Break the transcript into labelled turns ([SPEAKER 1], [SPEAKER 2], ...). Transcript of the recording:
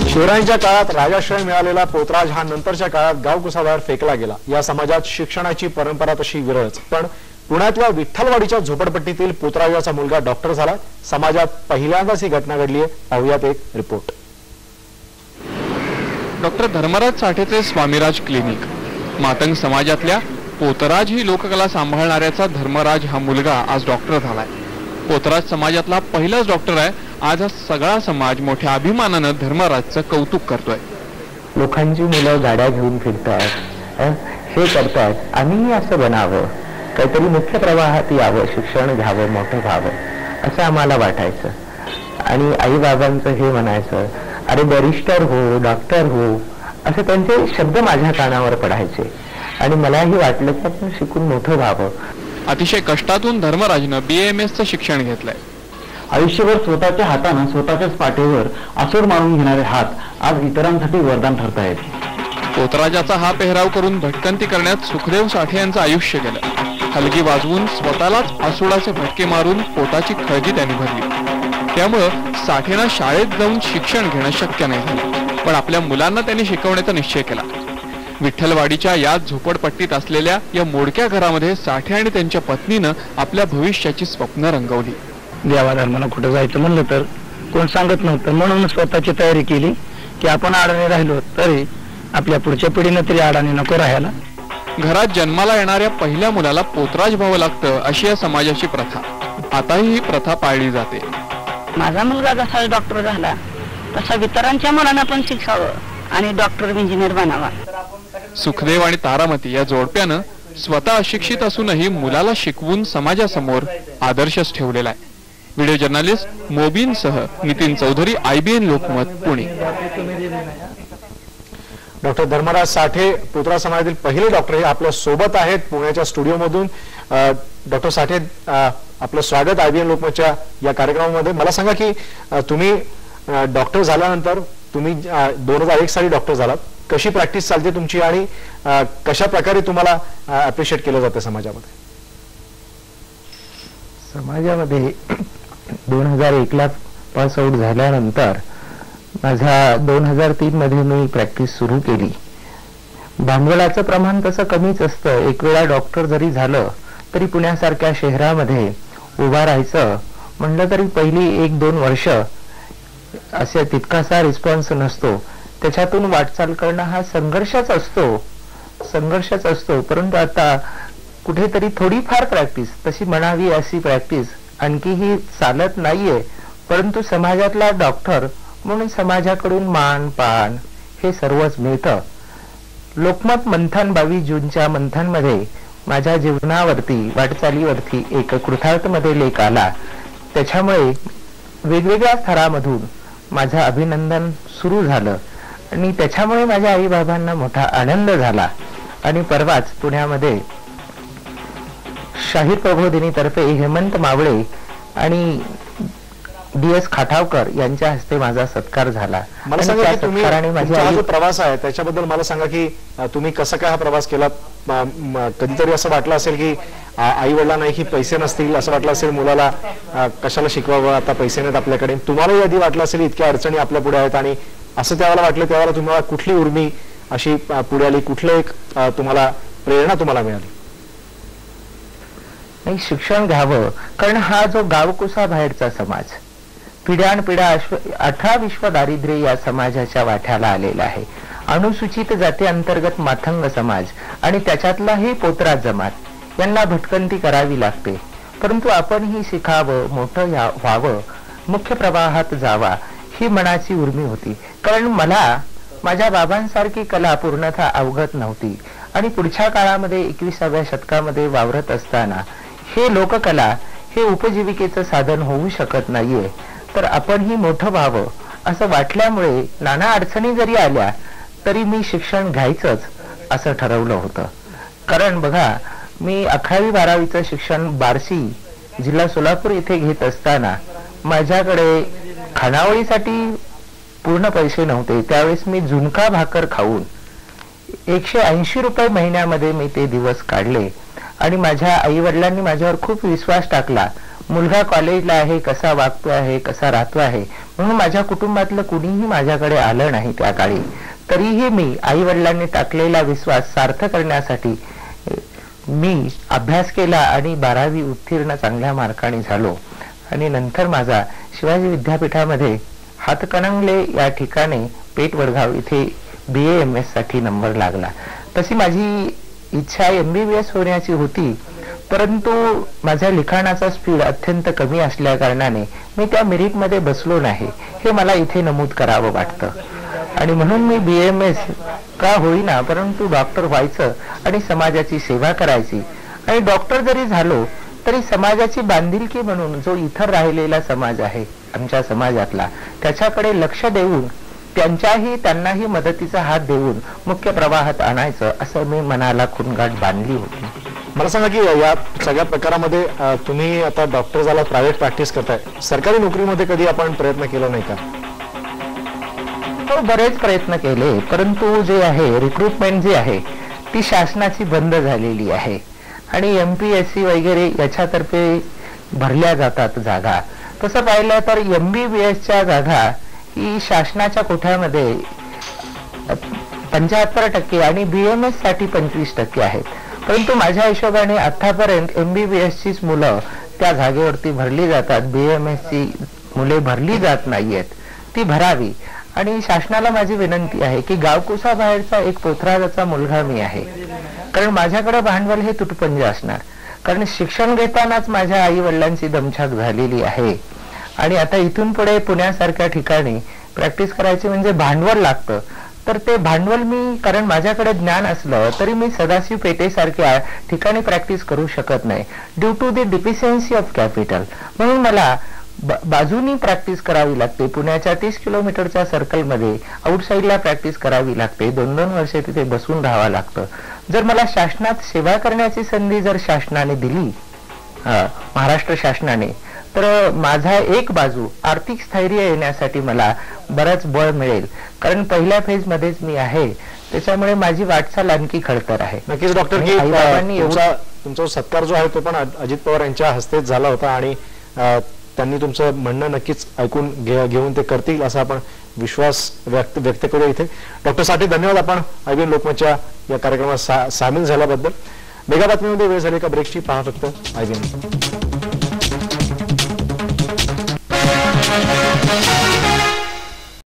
[SPEAKER 1] शिवरायांच्या काळात राजाश्रय मिळालेला पोतराज हा नंतरच्या काळात गावकुसाबाहेर फेकला गेला। या समाजात शिक्षणाची परंपरा तशी विरळच, पण पुण्यातल्या विठ्ठलवाडीच्या झोपडपट्टीतील पोतराजाचा मुलगा डॉक्टर झाला। समाजात पहिल्यांदाच ही घटना घडली आहे। पाहुयात एक रिपोर्ट।
[SPEAKER 2] डॉक्टर धर्मराज साठेचे स्वामीराज क्लिनिक। मातंग समाजातल्या पोतराज ही लोककला सांभाळणाऱ्याचा धर्मराज हा मुलगा आज डॉक्टर झालाय। पोतराज समाजातला पहिलाच डॉक्टर आहे। आज हा सगळा समाज मोठ्या अभिमानानं धर्मराजचं कौतुक करतोय।
[SPEAKER 3] लोकांची मुलं गाड्या घेऊन फिरतात, हे करतात, आम्हीही असं बनावं, काहीतरी मुख्य प्रवाहात यावं, शिक्षण घ्यावं, मोठं व्हावं असं आम्हाला वाटायचं। आणि आई बाबांचं हे म्हणायचं, अरे बॅरिस्टर हो, डॉक्टर हो, असे त्यांचे शब्द माझ्या कानावर पडायचे आणि मलाही वाटलं की आपण शिकून मोठं व्हावं।
[SPEAKER 2] अतिशय कष्टातून धर्मराजनं BAMSचं शिक्षण घेतलंय।
[SPEAKER 4] आयुष्यभर स्वतःच्या हाताने स्वतःच्याच पाठीवर आसूड मारून घेणारे हात आज इतरांसाठी वरदान ठरत आहेत।
[SPEAKER 2] पोतराजाचा हा पेहराव करून भटकंती करण्यात सुखदेव साठे यांचं आयुष्य गेलं। हलगी वाजवून स्वतःलाच आसूडाचे भटके मारून पोटाची खळगी त्यांनी भरली। त्यामुळं साठेंना शाळेत जाऊन शिक्षण घेणं शक्य नाही झालं, पण आपल्या मुलांना त्यांनी शिकवण्याचा निश्चय केला। विठ्ठलवाडीच्या या झोपडपट्टीत असलेल्या या मोडक्या घरामध्ये साठे आणि त्यांच्या पत्नीनं आपल्या भविष्याची स्वप्न रंगवली।
[SPEAKER 5] देवाधर्माला कुठं जायचं म्हणलं तर कोण सांगत नव्हतं, म्हणून स्वतःची तयारी केली की आपण अडाणी राहिलो तरी आपल्या पुढच्या पिढीनं तरी अडाणी नको राहायला।
[SPEAKER 2] घरात जन्माला येणाऱ्या पहिल्या मुलाला पोतराज व्हावं लागतं अशी या समाजाची प्रथा। आताही ही प्रथा पाळली जाते।
[SPEAKER 6] माझा मुलगा जसा डॉक्टर झाला तसा इतरांच्या मुलांना पण शिकावं आणि डॉक्टर इंजिनियर बनावा।
[SPEAKER 2] सुखदेव आणि तारामती या जोडप्यानं स्वतः अशिक्षित असूनही मुलाला शिकवून समाजासमोर आदर्शच ठेवलेला आहे। व्हिडिओ जर्नलिस्ट मोबीन सह नितीन चौधरी, IBN लोकमत, पुणे।
[SPEAKER 1] डॉक्टर धर्मराज साठे पोतराज समाजातील पहिले डॉक्टर हे आपल्या सोबत आहेत पुण्याच्या स्टुडिओमधून। डॉक्टर साठे, आपलं स्वागत IBN लोकमतच्या या कार्यक्रमामध्ये। मला सांगा की तुम्ही डॉक्टर झाल्यानंतर तुम्ही 2001 साली डॉक्टर झालात, कशी प्रॅक्टिस चालते तुमची आणि कशा प्रकारे तुम्हाला अप्रिशिएट केलं जातं समाजामध्ये?
[SPEAKER 3] समाजामध्ये 2001ला पास आउट झाल्यानंतर माझा 2003 मध्ये मी प्रॅक्टिस सुरू केली। भांडवलाचं प्रमाण तसं कमीच असतं। एक वेळा डॉक्टर जरी झालं तरी पुण्यासारख्या शहरामध्ये उभा राहायचं म्हणलं तरी पहिली 1-2 वर्ष असे तितकासा रिस्पॉन्स नसतो। त्याच्यातून वाटचाल करणं हा संघर्षच असतो। परंतु आता कुठेतरी थोडीफार प्रॅक्टिस, तशी म्हणावी अशी प्रॅक्टिस आणखीही चालत नाहीये, परंतु समाजातला डॉक्टर म्हणून समाजाकडून मान पान हे सर्वच मिळतं। लोकमत मंथन 22 जूनच्या मंथनमध्ये माझ्या जीवनावरती, वाटचालीवरती एक कृतार्थमध्ये लेख आला। त्याच्यामुळे वेगवेगळ्या स्तरामधून माझं अभिनंदन सुरू झालं आणि त्याच्यामुळे माझ्या आई बाबांना मोठा आनंद झाला। आणि परवाच पुण्यामध्ये शाहीर प्रबोधिनीतर्फे हेमंत मावळे आणि DS खाटावकर यांच्या हस्ते माझा सत्कार झाला।
[SPEAKER 1] मला सांगा की तुम्ही तुमचा जो प्रवास आहे त्याच्याबद्दल मला सांगा की तुम्ही कसा काय हा प्रवास केला? कधीतरी असं वाटलं असेल की आई वडिलांना की पैसे नसतील, असं वाटलं असेल मुलाला कशाला शिकवावं, आता पैसे नाहीत आपल्याकडे, तुम्हालाही आधी वाटलं असेल इतक्या अडचणी आपल्या पुढे आहेत, आणि असं त्यावेळेला वाटलं त्यावेळेला तुम्हाला कुठली उर्मी अशी पुढे आली, कुठलं एक तुम्हाला प्रेरणा तुम्हाला मिळाली?
[SPEAKER 3] नाही, शिक्षण घ्यावं, कारण हा जो गावकुसा बाहेरचा समाज पिढ्यानपिढ्या 18 विश्व दारिद्र्य या समाजाच्या वाट्याला आलेला आहे। अनुसूचित जाती अंतर्गत मातंग समाज आणि त्याच्यातलाही पोतराज जमात यांना भटकंती करावी लागते, परंतु आपणही शिकावं, मोठं व्हावं, मुख्य प्रवाहात जावा ही मनाची उर्मी होती। कारण मला माझ्या बाबांसारखी कला पूर्णतः अवगत नव्हती आणि पुढच्या काळामध्ये 21व्या शतकामध्ये वावरत असताना हे लोककला हे उपजीविकेचं साधन होऊ शकत नाहीये, तर आपणही मोठं व्हावं असं वाटल्यामुळे नाना अडचणी जरी आल्या तरी मी शिक्षण घ्यायचंच असं ठरवलं होतं। कारण बघा, मी 11वी 12वीचं शिक्षण बार्शी जिल्हा सोलापूर इथे घेत असताना माझ्याकडे खानावळीसाठी पूर्ण पैसे नव्हते। त्यावेळेस मी झुणका भाकर खाऊन 180 रुपये महिन्यामध्ये मी ते दिवस काढले आणि माझ्या आई वडिलांनी माझ्यावर खूप विश्वास टाकला. मुलगा कॉलेजला आहे, कसा वागतो आहे, कसा राहतो आहे, म्हणून माझ्या कुटुंबातलं कुणीही माझ्याकडे आलं नाही त्या काळी. तरीही मी आई वडिलांनी टाकलेला विश्वास सार्थ करण्यासाठी मी अभ्यास केला आणि 12वी उत्तीर्ण चांगल्या मार्काने झालो. आणि नंतर माझा शिवाजी विद्यापीठामध्ये हातकणंगले या ठिकाणी पेठ वडगाव इथे BA-MS साठी नंबर लागला. तशी माझी इच्छा MBBS होण्याची होती, परंतु माझ्या लिखाणाचा स्पीड अत्यंत कमी असल्या कारणाने मी त्या मेरिटमध्ये बसलो नाही, हे मला इथे नमूद करावं वाटतं. आणि म्हणून मी BA-MS का होईना परंतु डॉक्टर व्हायचं आणि समाजाची सेवा करायची. आणि डॉक्टर जरी झालो तरी समाजाची बांधिलकी म्हणून जो इतर राहिलेला समाज आहे आमच्या समाजातला, त्याच्याकडे लक्ष देऊन त्यांनाही मदतीचा हात देऊन मुख्य प्रवाहात आणायचं असं मी मनाला खुणगाठ बांधली होती.
[SPEAKER 1] मला सांगा की या सगळ्या प्रकारामध्ये तुम्ही आता डॉक्टर झाला, प्रायव्हेट प्रॅक्टिस करताय, सरकारी नोकरीमध्ये कधी आपण प्रयत्न केला नाही का?
[SPEAKER 3] हो, बरेच प्रयत्न केले, परंतु जे आहे रिक्रुटमेंट जी आहे ती शासनाची बंद झालेली आहे आणि MPSC वगैरे याच्यातर्फे भरल्या जातात जागा. तसं पाहिलं तर MBBSच्या जागा ही शासनाच्या कोठ्यामध्ये 75% आणि BMS साठी 25% आहेत. परंतु माझ्या हिशोबाने आतापर्यंत MBBSचीच मुलं त्या जागेवरती भरली जातात, BMSची मुले भरली जात नाहीयेत, ती भरावी. आणि शासनाला माझी विनंती आहे की गावकुसा बाहेरचा एक पोथराजाचा मुलगा मी आहे, कारण माझ्याकडे भांडवल हे तुटपुंज असणार, कारण शिक्षण घेतानाच माझ्या आई वडिलांची दमछाक झालेली आहे. आणि आता इथून पुढे पुण्यासारख्या ठिकाणी प्रॅक्टिस करायची म्हणजे भांडवल लागतं. तर ते भांडवल मी, कारण माझ्याकडे ज्ञान असलं तरी मी सदाशिव पेठेसारख्या ठिकाणी प्रॅक्टिस करू शकत नाही due to the deficiency of capital. म्हणून मला बाजूनी प्रॅक्टिस करावी लागते. पुण्याच्या 30 किलोमीटरच्या सर्कलमध्ये आउटसाईडला प्रॅक्टिस करावी लागते. 2-2 वर्षे तिथे बसून राहावं लागतं. जर मला शासनात सेवा करण्याची संधी जर शासनाने दिली, महाराष्ट्र शासनाने, तर माझा एक बाजू आर्थिक स्थैर्य येण्यासाठी मला बरंच बळ मिळेल, कारण पहिल्या फेज मध्येच मी आहे, त्याच्यामुळे माझी वाटचाल आणखी खडतर आहे.
[SPEAKER 1] नक्कीच डॉक्टर, की तुमचा सत्कार जो आहे तो पण अजित पवार यांच्या हस्तेच झाला होता आणि त्यांनी तुमचं म्हणणं नक्कीच ऐकून घेऊन ते करतील असा आपण विश्वास व्यक्त करूया इथे. डॉक्टर साठे, धन्यवाद आपण IBN लोकमतच्या या कार्यक्रमात सामील झाल्याबद्दल. मेगा बातमीमध्ये वेळ झाली का ब्रेकची, पहा फक्त IBN.